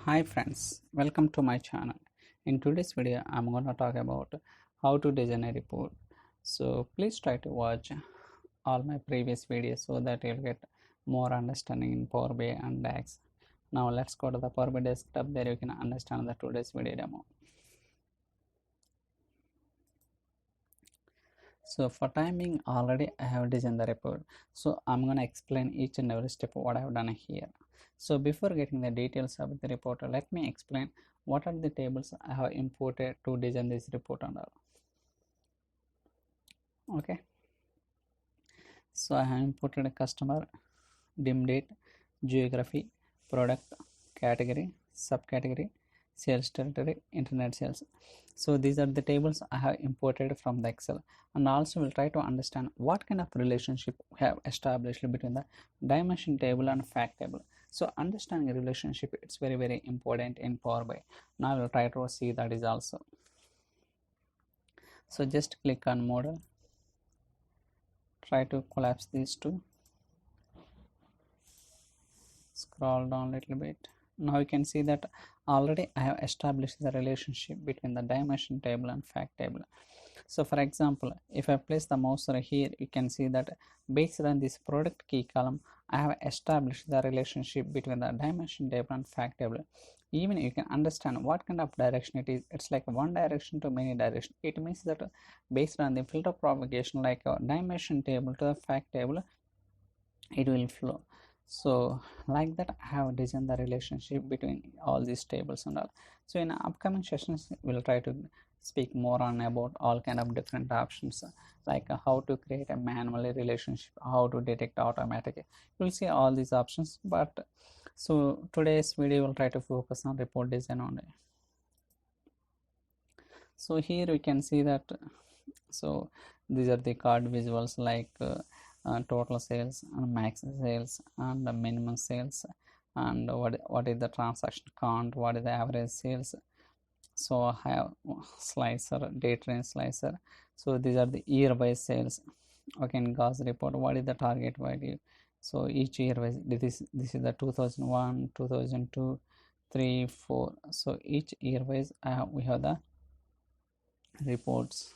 Hi friends, welcome to my channel. In today's video I'm going to talk about how to design a report. So please try to watch all my previous videos so that you'll get more understanding in Power BI and DAX. Now let's go to the Power BI desktop. There you can understand the today's video demo. So for timing, already I have designed the report, so I'm going to explain each and every step what I have done here. So before getting the details of the report, let me explain what are the tables I have imported to design this report and all. Okay, so I have imported a customer, dim date, geography, product, category, subcategory, sales territory, internet sales. So these are the tables I have imported from the Excel, and also we'll try to understand what kind of relationship we have established between the dimension table and fact table. So understanding a relationship, it's very important in Power BI. Now we'll try to see that is also. So just click on model, try to collapse these two, scroll down a little bit. Now you can see that already I have established the relationship between the dimension table and fact table. So for example, if I place the mouse here, you can see that based on this product key column, I have established the relationship between the dimension table and fact table. Even you can understand what kind of direction it is. It's like one direction to many direction. It means that based on the filter propagation, like a dimension table to the fact table, it will flow. So like that I have designed the relationship between all these tables and all. So in upcoming sessions we'll try to speak more on about all kind of different options, like how to create a manually relationship, how to detect automatic. You'll see all these options, but so today's video will try to focus on report design only. So here we can see that, so these are the card visuals, like total sales and max sales and the minimum sales, and what is the transaction count, what is the average sales. So I have slicer, date range slicer. So these are the year wise sales. Okay, in Gauss report, what is the target value? So each year wise, this is the 2001, 2002, 3, 4. So each year wise we have the reports.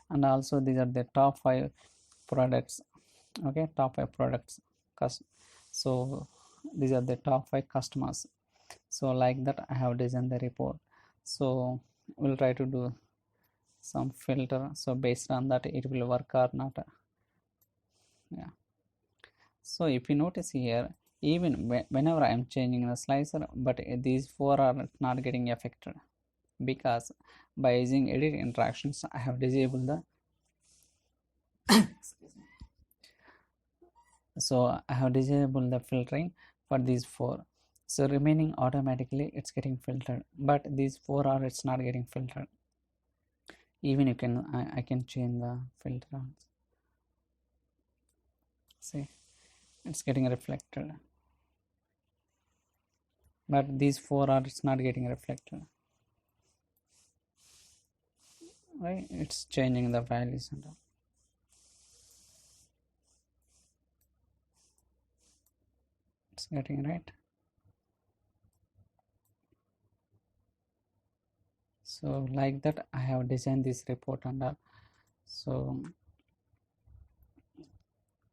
And also these are the top 5 products. Okay, top 5 products. So these are the top 5 customers. So like that I have designed the report. So we'll try to do some filter, so based on that it will work or not. Yeah, so if you notice here, even whenever I am changing the slicer, but these 4 are not getting affected, because by using edit interactions I have disabled the excuse me. So I have disabled the filtering for these 4. So remaining automatically it's getting filtered, but these 4 are it's not getting filtered. Even you can I can change the filter. See, it's getting reflected, but these 4 are it's not getting reflected, right? It's changing the values and all. It's getting right. So like that I have designed this report and all. So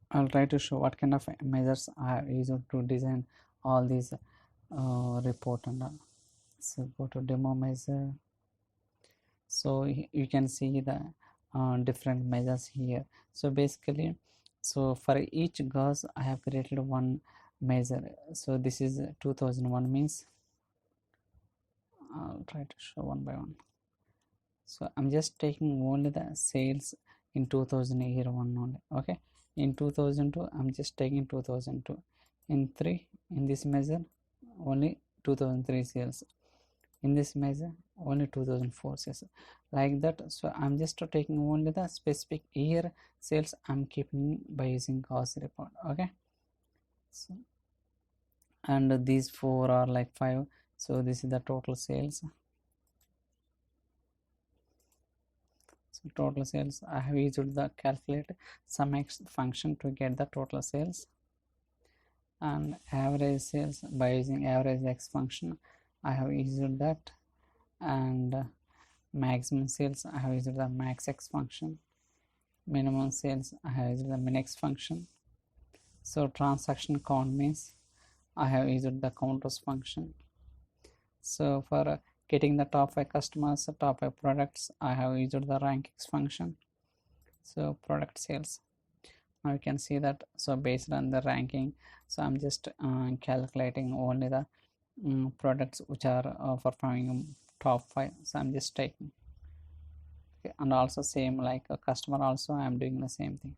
I'll try to show what kind of measures I have used to design all these report and all. So go to demo measure. So you can see the different measures here. So basically, so for each gauze I have created one measure. So this is 2001 means, I'll try to show one by one. So I'm just taking only the sales in 2000 year one only. Okay, in 2002 I'm just taking 2002. In 3, in this measure only 2003 sales. In this measure only 2004 sales, like that. So I'm just taking only the specific year sales I'm keeping by using Gauss report. Okay, so and these 4 are like 5. So this is the total sales. So total sales, I have used the calculate sum x function to get the total sales, and average sales by using average x function, I have used that, and maximum sales I have used the maxx function, minimum sales I have used the minx function. So transaction count means I have used the counters function. So for getting the top 5 customers, top 5 products, I have used the rankx function. So product sales, now you can see that. So based on the ranking, so I'm just calculating only the products which are performing top 5, so I'm just taking. Okay. And also same like a customer, also I'm doing the same thing.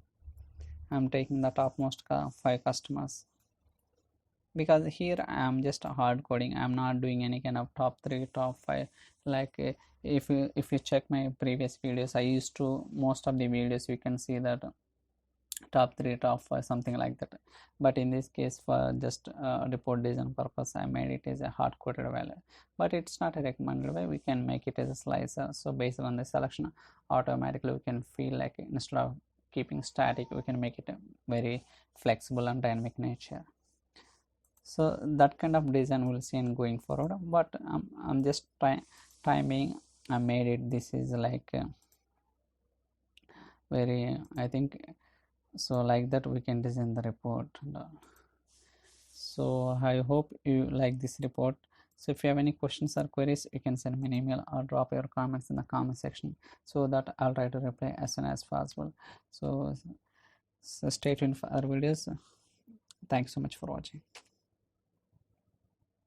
I'm taking the topmost 5 customers, because here I am just hard coding. I'm not doing any kind of top 3, top 5. Like if you check my previous videos, I used to, most of the videos you can see that top 3, top 5, something like that. But in this case, for just report design purpose, I made it as a hard coded value, but it's not a recommended way. We can make it as a slicer. So based on the selection, automatically we can feel like instead of keeping static, we can make it a very flexible and dynamic nature. So that kind of design we'll see in going forward, but I'm just timing. I made it. This is like very, I think so, like that we can design the report. So I hope you like this report. So if you have any questions or queries, you can send me an email or drop your comments in the comment section, so that I'll try to reply as soon as possible. So stay tuned for our videos. Thanks so much for watching.